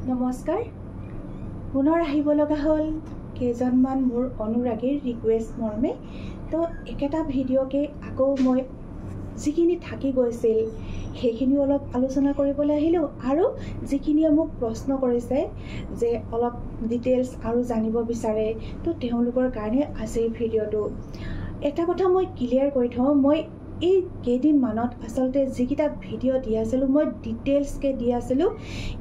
নমস্কাৰ পুনৰ আহিব লগা হ'ল কেইজনমান মোৰ অনুৰাগীৰ ৰিকুৱেষ্ট মৰ্মে তো একেটা ভিডিঅ'কে আকৌ মই যিখিনি থাকি গৈছিল সেইখিনি অলপ আলোচনা কৰিবলৈ আহিলোঁ আৰু যিখিনিয়ে মোক প্ৰশ্ন কৰিছে যে অলপ ডিটেইলছ আৰু জানিব বিচাৰে তো তেওঁলোকৰ কাৰণে আজিৰ ভিডিঅ'টো এটা কথা মই ক্লিয়াৰ কৰি থওঁ মই এই কেইদিনমানত আচলতে যিকেইটা ভিডিঅ' দি আছিলোঁ মই ডিটেইলছকৈ দি আছিলোঁ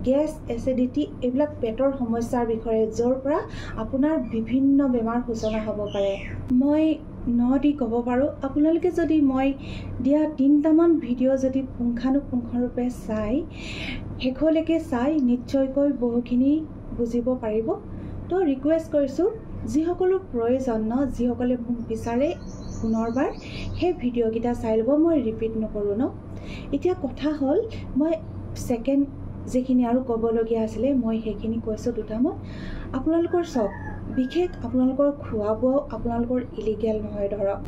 গেছ এচিডিটি এইবিলাক পেটৰ সমস্যাৰ বিষয়ে য'ৰ পৰা আপোনাৰ বিভিন্ন বেমাৰ সূচনা হ'ব পাৰে মই দি ক'ব পাৰোঁ আপোনালোকে যদি মই দিয়া 3টামান ভিডিঅ' যদি পুংখানুপুংখৰূপে চাই শেষলৈকে চাই নিশ্চয়কৈ বহুখিনি বুজিব পাৰিব তো ৰিকুৱেষ্ট কৰিছোঁ যিসকলৰ প্ৰয়োজন যিসকলে মোক বিচাৰে পুনৰবাৰ সেই ভিডিঅ'কেইটা চাই ল'ব মই ৰিপিট নকৰোঁ এতিয়া কথা হ'ল মই ছেকেণ্ড যিখিনি আৰু ক'বলগীয়া আছিলে মই সেইখিনি কৈছোঁ দুটামান আপোনালোকৰ চব বিশেষ আপোনালোকৰ খোৱা বোৱাও আপোনালোকৰ ইলিগেল নহয় ধৰক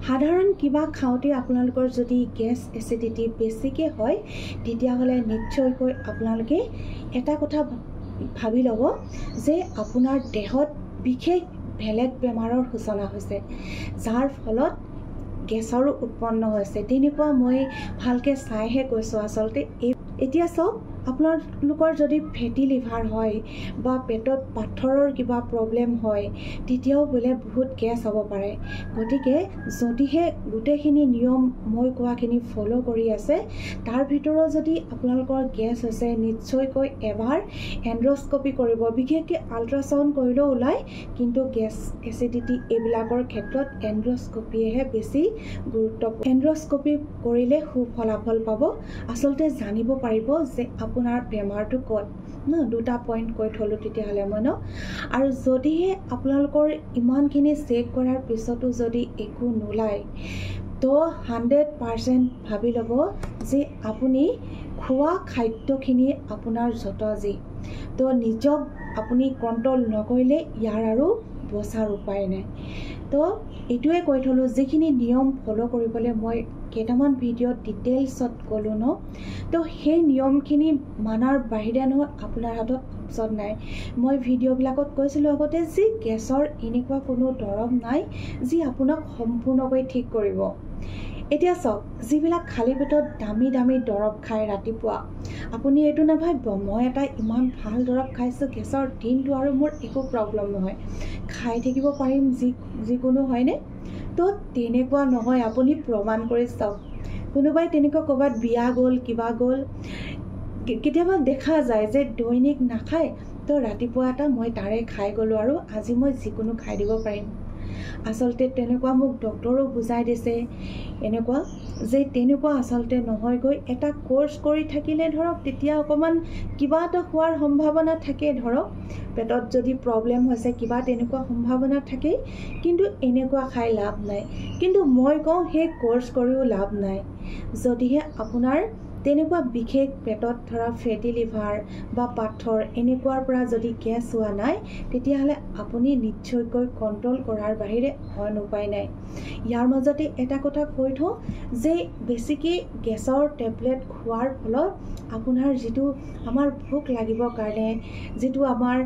সাধাৰণ কিবা খাওঁতে আপোনালোকৰ যদি গেছ এচিডিটি বেছিকৈ হয় তেতিয়াহ'লে নিশ্চয়কৈ আপোনালোকে এটা কথা ভাবি ল'ব যে আপোনাৰ দেহত বিশেষ বেলেগ বেমাৰৰ সূচনা হৈছে যাৰ ফলত গেছৰো উৎপন্ন হৈছে তেনেকুৱা মই ভালকৈ চাইহে কৈছোঁ আচলতে এতিয়া চাওক আপোনালোকৰ যদি ফেটি লিভাৰ হয় বা পেটত পাথৰৰ কিবা প্ৰব্লেম হয় তেতিয়াও বোলে বহুত গেছ হ'ব পাৰে গতিকে যদিহে গোটেইখিনি নিয়ম মই কোৱাখিনি ফ'ল' কৰি আছে তাৰ ভিতৰত যদি আপোনালোকৰ গেছ হৈছে নিশ্চয়কৈ এবাৰ এণ্ড্ৰস্কপি কৰিব বিশেষকৈ আল্ট্ৰাচাউণ্ড কৰিলেও ওলায় কিন্তু গেছ এচিডিটি এইবিলাকৰ ক্ষেত্ৰত এণ্ড্ৰস্কপিয়েহে বেছি গুৰুত্বপূৰ্ণ এণ্ড্ৰস্কপি কৰিলে সুফলাফল পাব আচলতে জানিব পাৰিব যে আপোনাৰ বেমাৰটো ক'ত দুটা পইণ্ট কৈ থ'লোঁ তেতিয়াহ'লে মই আৰু যদিহে আপোনালোকৰ ইমানখিনি চেক কৰাৰ পিছতো যদি একো নোলায় তো 100% ভাবি ল'ব যে আপুনি খোৱা খাদ্যখিনি আপোনাৰ যত যি তো নিজক আপুনি কণ্ট্ৰল নকৰিলে ইয়াৰ আৰু বচাৰ উপায় নাই তো এইটোৱে কৈ থ'লোঁ যিখিনি নিয়ম ফ'ল' কৰিবলৈ মই কেইটামান ভিডিঅ'ত ডিটেইলছত ক'লোঁ তো সেই নিয়মখিনি মানাৰ বাহিৰে নহয় আপোনাৰ হাতত অপশ্যন নাই মই ভিডিঅ'বিলাকত কৈছিলোঁ আগতে যে গেছৰ এনেকুৱা কোনো দৰৱ নাই যি আপোনাক সম্পূৰ্ণকৈ ঠিক কৰিব এতিয়া চাওক যিবিলাক খালী পেটত দামী দৰৱ খায় ৰাতিপুৱা আপুনি এইটো নাভাবিব মই এটা ইমান ভাল দৰৱ খাইছোঁ গেছৰ দিনটো আৰু মোৰ একো প্ৰব্লেম নহয় খাই থাকিব পাৰিম যিকোনো হয়নে তো তেনেকুৱা নহয় আপুনি প্ৰমাণ কৰি চাওক কোনোবাই তেনেকুৱা ক'ৰবাত বিয়া গ'ল কিবা গ'ল কেতিয়াবা দেখা যায় যে দৈনিক নাখায় তো ৰাতিপুৱা এটা মই তাৰে খাই গ'লোঁ আৰু আজি মই যিকোনো খাই দিব পাৰিম আচলতে তেনেকুৱা মোক ডক্টৰো বুজাই দিছে এনেকুৱা যে তেনেকুৱা আচলতে নহয়গৈ এটা কোৰ্চ কৰি থাকিলে ধৰক তেতিয়া অকণমান কিবা এটা হোৱাৰ সম্ভাৱনা থাকে ধৰক পেটত যদি প্ৰব্লেম হৈছে কিবা তেনেকুৱা সম্ভাৱনা থাকে কিন্তু এনেকুৱা খাই লাভ নাই কিন্তু মই কওঁ সেই কোৰ্চ কৰিও লাভ নাই যদিহে আপোনাৰ তেনেকুৱা বিশেষ পেটত ধৰা ফেটি লিভাৰ বা পাথৰ এনেকুৱাৰ পৰা যদি গেছ হোৱা নাই তেতিয়াহ'লে আপুনি নিশ্চয়কৈ কণ্ট্ৰল কৰাৰ বাহিৰে অইন উপায় নাই ইয়াৰ মাজতে এটা কথা কৈ থওঁ যে বেছিকৈ গেছৰ টেবলেট খোৱাৰ ফলত আপোনাৰ যিটো আমাৰ ভোক লাগিবৰ কাৰণে যিটো আমাৰ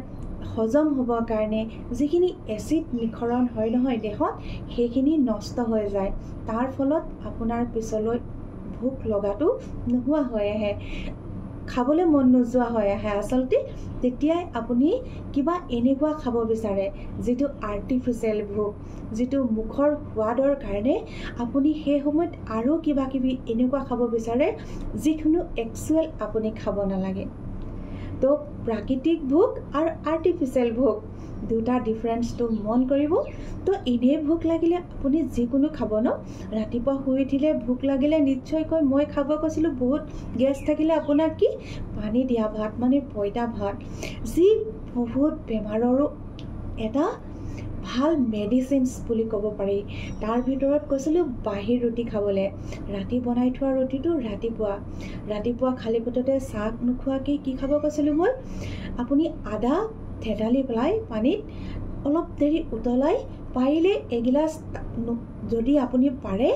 হজম হ'বৰ কাৰণে যিখিনি এচিড নিঃসৰণ হয় নহয় দেহত সেইখিনি নষ্ট হৈ যায় তাৰ ফলত আপোনাৰ পিছলৈ ভোক লগাটো নোহোৱা হৈ আহে খাবলৈ মন নোযোৱা হৈ আহে আচলতে তেতিয়াই আপুনি কিবা এনেকুৱা খাব বিচাৰে যিটো আৰ্টিফিচিয়েল ভোক যিটো মুখৰ সোৱাদৰ কাৰণে আপুনি সেই সময়ত আৰু কিবা কিবি এনেকুৱা খাব বিচাৰে যিকোনো একচুৱেল আপুনি খাব নালাগে তো প্ৰাকৃতিক ভোক আৰু আৰ্টিফিচিয়েল ভোক দুটা ডিফাৰেঞ্চটো মন কৰিব তো এনেই ভোক লাগিলে আপুনি যিকোনো খাব ৰাতিপুৱা শুই উঠিলে ভোক লাগিলে নিশ্চয়কৈ মই খাব কৈছিলোঁ বহুত গেছ থাকিলে আপোনাক কি পানী দিয়া ভাত মানে পঁইতা ভাত যি বহুত বেমাৰৰো এটা ভাল মেডিচিনছ বুলি ক'ব পাৰি তাৰ ভিতৰত কৈছিলোঁ বাহিৰ ৰুটি খাবলৈ ৰাতি বনাই থোৱা ৰুটিটো ৰাতিপুৱা খালী পেটতে চাহ নোখোৱাকৈ কি খাব কৈছিলোঁ মই আপুনি আদা থেতালি পেলাই পানীত অলপ দেৰি উতলাই পাৰিলে এগিলাচ যদি আপুনি পাৰে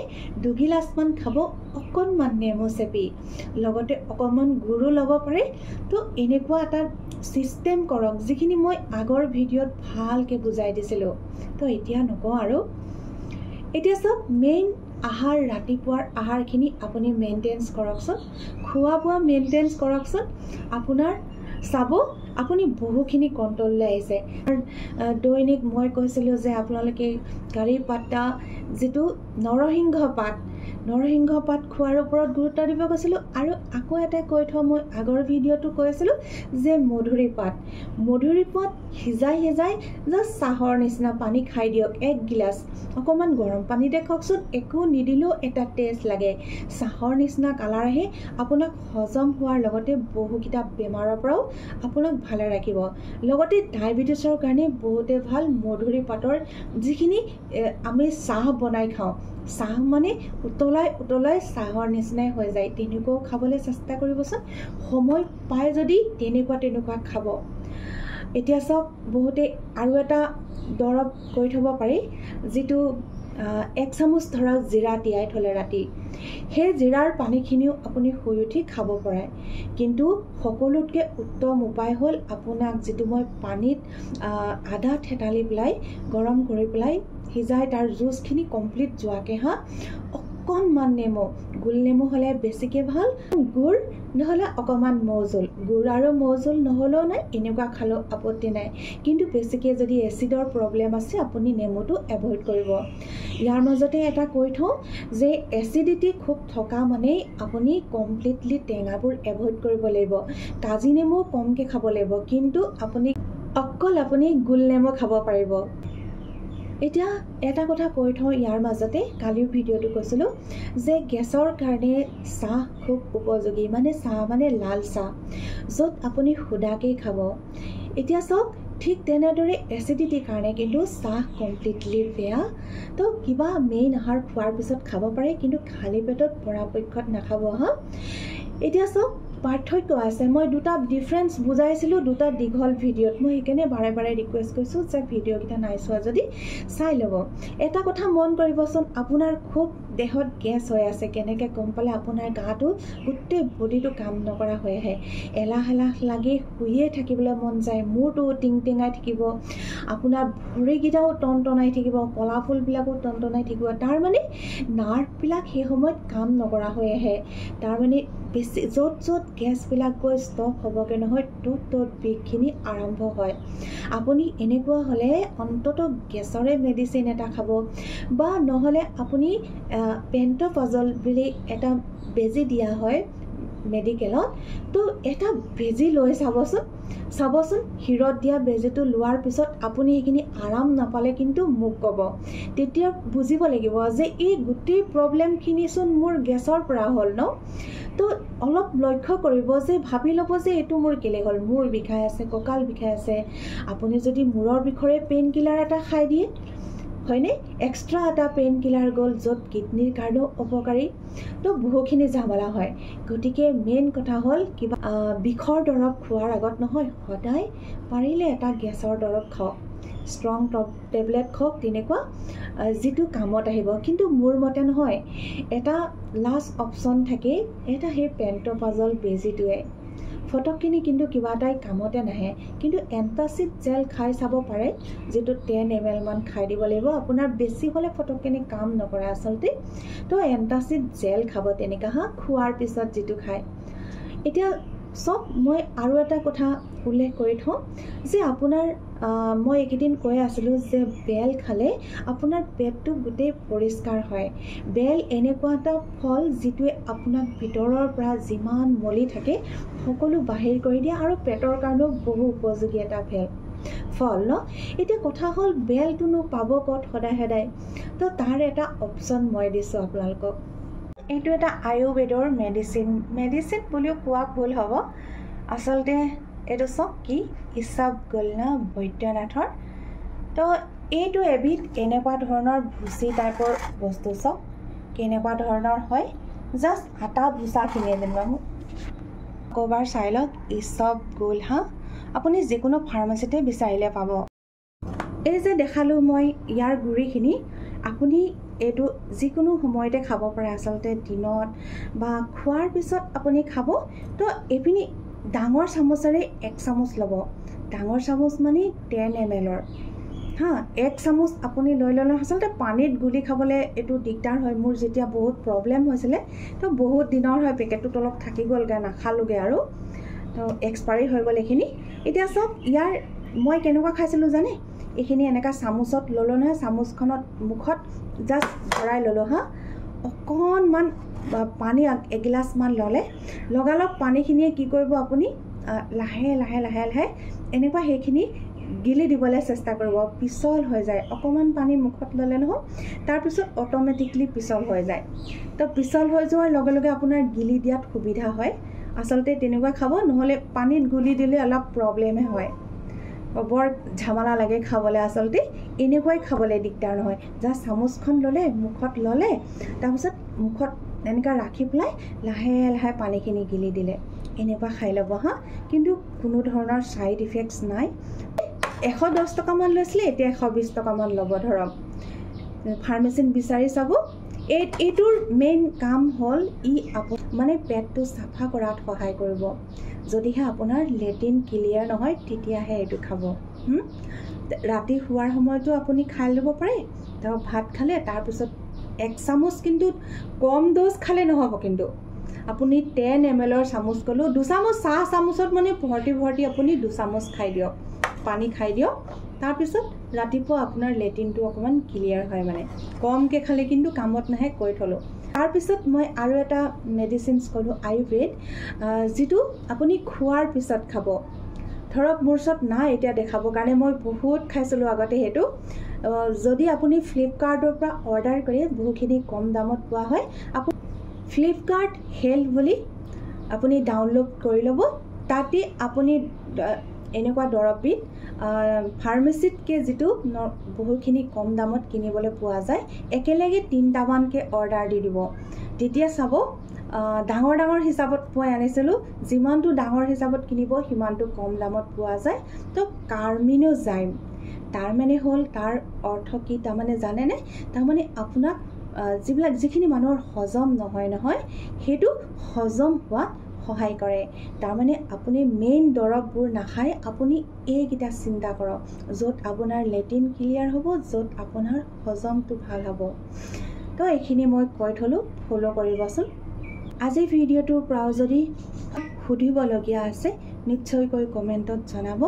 2 গিলাচমান খাব অকণমান নেমু চেপি লগতে অকণমান গুড়ো ল'ব পাৰে তো এনেকুৱা এটা সিস্টেম কৰক যিখিনি মই আগৰ ভিডিঅ'ত ভালকৈ বুজাই দিছিলোঁ তো এতিয়া নকওঁ আৰু এতিয়া সব মেইন আহাৰ ৰাতিপুৱাৰ আহাৰখিনি আপুনি মেইনটেইনছ কৰকচোন খোৱা বোৱা মেইনটেইনছ কৰকচোন আপোনাৰ চাব আপুনি বহুখিনি কণ্ট্ৰললৈ আহিছে দৈনিক মই কৈছিলোঁ যে আপোনালোকে কাৰি পাতা যিটো নৰসিংহ পাত খোৱাৰ ওপৰত গুৰুত্ব দিব কৈছিলোঁ আৰু আকৌ এটা কৈ থওঁ মই আগৰ ভিডিঅ'টো কৈছিলোঁ যে মধুৰি পাত সিজাই জাষ্ট চাহৰ নিচিনা পানী খাই দিয়ক 1 গিলাচ অকণমান গৰম পানীতে খাওকচোন একো নিদিলেও এটা টেষ্ট লাগে চাহৰ নিচিনা কালাৰ আহে আপোনাক হজম হোৱাৰ লগতে বহুকেইটা বেমাৰৰ পৰাও আপোনাক ভালে ৰাখিব লগতে ডায়েবেটিছৰ কাৰণে বহুতে ভাল মধুৰি পাতৰ যিখিনি আমি চাহ বনাই খাওঁ চাহ মানে উতলাই চাহৰ নিচিনাই হৈ যায় তেনেকুৱাও খাবলৈ চেষ্টা কৰিবচোন সময় পায় যদি তেনেকুৱা খাব এতিয়া চাওক বহুতে আৰু এটা দৰৱ কৈ থ'ব পাৰি যিটো 1 চামুচ ধৰক জিৰা তিয়াই থ'লে ৰাতি সেই জিৰাৰ পানীখিনিও আপুনি শুই উঠি খাব পাৰে কিন্তু সকলোতকৈ উত্তম উপায় হ'ল আপোনাক যিটো মই পানীত আদা থেতালি পেলাই গৰম কৰি পেলাই সিজাই তাৰ জুচখিনি কমপ্লিট যোৱাকৈ অকণমান নেমু গোল নেমু হ'লে বেছিকৈ ভাল গুড় নহ'লে অকণমান মৌজোল গুড় আৰু মৌজোল নহ'লেও নাই এনেকুৱা খালেও আপত্তি নাই কিন্তু বেছিকৈ যদি এচিডৰ প্ৰব্লেম আছে আপুনি নেমুটো এভইড কৰিব ইয়াৰ মাজতে এটা কৈ থওঁ যে এচিডিটি খুব থকা মানেই আপুনি কমপ্লিটলি টেঙাবোৰ এভইড কৰিব লাগিব কাজি নেমু কমকৈ খাব লাগিব কিন্তু আপুনি গোল নেমু খাব পাৰিব এতিয়া এটা কথা কৈ থওঁ ইয়াৰ মাজতে কালিৰ ভিডিঅ'টো কৈছিলোঁ যে গেছৰ কাৰণে চাহ খুব উপযোগী মানে চাহ মানে লাল চাহ য'ত আপুনি সুদাকৈ খাব এতিয়া চাওক ঠিক তেনেদৰে এচিডিটিৰ কাৰণে কিন্তু চাহ কমপ্লিটলি বেয়া তো কিবা মেইন আহাৰ খোৱাৰ পিছত খাব পাৰে কিন্তু খালী পেটত পৰাপক্ষত নাখাব এতিয়া চাওক পাৰ্থক্য আছে মই দুটা ডিফাৰেন্স বুজাইছিলোঁ দুটা দীঘল ভিডিঅ'ত মই সেইকাৰণে বাৰে বাৰে ৰিকুৱেষ্ট কৰিছোঁ যে ভিডিঅ'কেইটা নাই চোৱা যদি চাই ল'ব এটা কথা মন কৰিবচোন আপোনাৰ খুব দেহত গেছ হৈ আছে কেনেকৈ গম পালে আপোনাৰ গাটো গোটেই বডিটো কাম নকৰা হৈ আহে এলাহ লাগি শুয়ে থাকিবলৈ মন যায় মূৰটো টিংটিঙাই থাকিব আপোনাৰ ভৰিকেইটাও টনটনাই থাকিব কলা ফুলবিলাকো টনটনাই থাকিব তাৰমানে নাৰ্ভবিলাক সেই সময়ত কাম নকৰা হৈ আহে তাৰমানে বেছি য'ত গেছবিলাক গৈ ষ্টপ হ'বগৈ নহয় ত'ত বিষখিনি আৰম্ভ হয় আপুনি এনেকুৱা হ'লে অন্ততঃ গেছৰে মেডিচিন এটা খাব বা নহ'লে আপুনি পেণ্ট'পাজল বুলি এটা বেজি দিয়া হয় মেডিকেলত তো এটা বেজি লৈ চাবচোন শিৰত দিয়া বেজিটো লোৱাৰ পিছত আপুনি সেইখিনি আৰাম নাপালে কিন্তু মোক ক'ব তেতিয়া বুজিব লাগিব যে এই গোটেই প্ৰব্লেমখিনিচোন মোৰ গেছৰ পৰা হ'ল ন তো অলপ লক্ষ্য কৰিব যে ভাবি ল'ব যে এইটো মোৰ কেলে হ'ল মূৰ বিষাই আছে কঁকাল বিষাই আছে আপুনি যদি মূৰৰ বিষৰে পেইন কিলাৰ এটা খাই দিয়ে হয়নে এক্সট্ৰা এটা পেইন কিলাৰ গ'ল য'ত কিডনিৰ কাৰণেও অপকাৰী তো বহুখিনি ঝামেলা হয় গতিকে মেইন কথা হ'ল কিবা বিষৰ দৰৱ খোৱাৰ আগত নহয় সদায় পাৰিলে এটা গেছৰ দৰৱ খাওক ষ্ট্ৰং টেবলেট খাওক তেনেকুৱা যিটো কামত আহিব কিন্তু মোৰ মতে নহয় এটা লাষ্ট অপশ্যন থাকে এটা সেই পেণ্ট'পাজল বেজিটোৱে ফটকখিনি কিন্তু কিবা এটাই কামতে নাহে কিন্তু এণ্টাচিড জেল খাই চাব পাৰে যিটো 10 ml মান খাই দিব লাগিব আপোনাৰ বেছি হ'লে ফটকখিনি কাম নকৰে আচলতে তো এণ্টাচিড জেল খাব তেনেকুৱা খোৱাৰ পিছত যিটো খায় এতিয়া সব মই আৰু এটা কথা উল্লেখ কৰি থওঁ যে আপোনাৰ মই এইকেইদিন কৈ আছিলোঁ যে বেল খালে আপোনাৰ পেটটো গোটেই পৰিষ্কাৰ হয় বেল এনেকুৱা এটা ফল যিটোৱে আপোনাক ভিতৰৰ পৰা যিমান মলি থাকে সকলো বাহিৰ কৰি দিয়ে আৰু পেটৰ কাৰণেও বহু উপযোগী এটা ফল ন এতিয়া কথা হ'ল বেলটোনো পাব ক'ত সদায় তো তাৰ এটা অপশ্যন মই দিছোঁ আপোনালোকক এইটো এটা আয়ুৰ্বেদৰ মেডিচিন বুলিও কোৱা ভুল হ'ব আচলতে এইটো চব কি ইছাবগোল্লা বৈদ্যনাথৰ তো এইটো এবিধ এনেকুৱা ধৰণৰ ভুচি টাইপৰ বস্তু চব কেনেকুৱা ধৰণৰ হয় জাষ্ট আটা ভুচাখিনিয়ে যেনিবা ক'ৰবাৰ চাই লওক ইছাবগোল্লা আপুনি যিকোনো ফাৰ্মাচীতে বিচাৰিলে পাব এই যে দেখালোঁ মই ইয়াৰ গুড়িখিনি আপুনি এইটো যিকোনো সময়তে খাব পাৰে আচলতে দিনত বা খোৱাৰ পিছত আপুনি খাব তো এইপিনি ডাঙৰ চামুচেৰে 1 চামুচ ল'ব। ডাঙৰ চামুচ মানে 10 ml হা 1 চামুচ আপুনি লৈ ল'লে আচলতে পানীত গুলি খাবলৈ এইটো দিগদাৰ হয়। মোৰ যেতিয়া বহুত প্ৰব্লেম হৈছিলে তো বহুত দিনৰ হয় পেকেটটো তলত থাকি গ'লগৈ নাখালোগৈ আৰু তো এক্সপায়াৰি হৈ গ'ল এইখিনি। এতিয়া চব ইয়াৰ মই কেনেকুৱা খাইছিলোঁ জানে, এইখিনি এনেকুৱা চামুচত ল'লোঁ নহয়, চামুচখনত মুখত জাষ্ট ভৰাই ল'লোঁ হা। অকণমান পানী এগিলাচমান ল'লে লগালগ পানীখিনিয়ে কি কৰিব আপুনি লাহে লাহে লাহে লাহে এনেকুৱা সেইখিনি গিলি দিবলৈ চেষ্টা কৰিব। পিছল হৈ যায়, অকণমান পানী মুখত ল'লে নহয় তাৰপিছত অট'মেটিকলি পিছল হৈ যায়। তো পিছল হৈ যোৱাৰ লগে লগে আপোনাৰ গিলি দিয়াত সুবিধা হয়। আচলতে তেনেকুৱা খাব, নহ'লে পানীত গুলি দিলে অলপ প্ৰব্লেমে হয়, বৰ ঝামেলা লাগে খাবলৈ। আচলতে এনেকুৱাই খাবলৈ দিগদাৰ নহয়। জাষ্ট চামুচখন ল'লে মুখত ল'লে তাৰপিছত মুখত এনেকৈ ৰাখি পেলাই লাহে লাহে পানীখিনি গিলি দিলে এনেকুৱা খাই ল'ব হা। কিন্তু কোনো ধৰণৰ ছাইড ইফেক্টছ নাই। 110 টকামান লৈছিলে, এতিয়া 120 টকামান ল'ব ধৰক। ফাৰ্মেচিত বিচাৰি চাব। এইটোৰ মেইন কাম হ'ল মানে পেটটো চাফা কৰাত সহায় কৰিব। যদিহে আপোনাৰ লেট্ৰিন ক্লিয়াৰ নহয় তেতিয়াহে এইটো খাব। ৰাতি শোৱাৰ সময়তো আপুনি খাই ল'ব পাৰে। ধৰক ভাত খালে তাৰপিছত 1 চামুচ, কিন্তু কম ড'জ খালে নহ'ব। কিন্তু আপুনি 10 ml চামুচ গ'লেও 2 চামুচ, চাহ চামুচত মানে ভৰ্তি আপুনি 2 চামুচ খাই দিয়ক, পানী খাই দিয়ক। তাৰপিছত ৰাতিপুৱা আপোনাৰ লেট্ৰিনটো অকণমান ক্লিয়াৰ হয়, মানে কমকৈ খালে কিন্তু কামত নাহে, কৈ থ'লোঁ। তাৰপিছত মই আৰু এটা মেডিচিনছ ক'লোঁ আয়ুৰ্বেদ, যিটো আপুনি খোৱাৰ পিছত খাব। ধৰক মোৰ ওচৰত নাই এতিয়া দেখাবৰ কাৰণে, মই বহুত খাইছিলোঁ আগতে সেইটো। যদি আপুনি ফ্লিপকাৰ্টৰ পৰা অৰ্ডাৰ কৰে বহুখিনি কম দামত পোৱা হয়। আপুনি ফ্লিপকাৰ্ট হেল্থ বুলি আপুনি ডাউনলোড কৰি ল'ব। তাতে আপুনি এনেকুৱা দৰৱবিধ ফাৰ্মেচিতকৈ যিটো বহুখিনি কম দামত কিনিবলৈ পোৱা যায়, একেলগে 3টামানকৈ অৰ্ডাৰ দি দিব। তেতিয়া চাব ডাঙৰ ডাঙৰ হিচাপত মই আনিছিলোঁ, যিমানটো ডাঙৰ হিচাপত কিনিব সিমানটো কম দামত পোৱা যায়। তো কাৰ্মিনোজাইম তাৰমানে হ'ল, তাৰ অৰ্থ কি তাৰমানে জানেনে? তাৰমানে আপোনাক যিখিনি মানুহৰ হজম নহয় সেইটো হজম হোৱাত সহায় কৰে। তাৰমানে আপুনি মেইন দৰৱবোৰ নাখায়, আপুনি এইকেইটা চিন্তা কৰক, য'ত আপোনাৰ লেট্ৰিন ক্লিয়াৰ হ'ব, য'ত আপোনাৰ হজমটো ভাল হ'ব। তো এইখিনি মই কৈ থ'লোঁ, ফ'ল' কৰিবচোন। আজিৰ ভিডিঅ'টোৰ পৰাও যদি সুধিবলগীয়া আছে নিশ্চয়কৈ কমেণ্টত জনাব।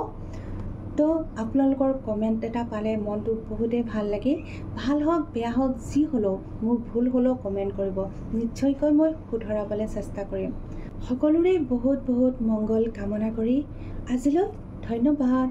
তো আপোনালোকৰ কমেণ্ট এটা পালে মনটো বহুতেই ভাল লাগে। ভাল হওক বেয়া হওক যি হ'লেও, মোৰ ভুল হ'লেও কমেণ্ট কৰিব, নিশ্চয়কৈ মই শুধৰাবলৈ চেষ্টা কৰিম। সকলোৰে বহুত বহুত মংগল কামনা কৰি আজিলৈ ধন্যবাদ।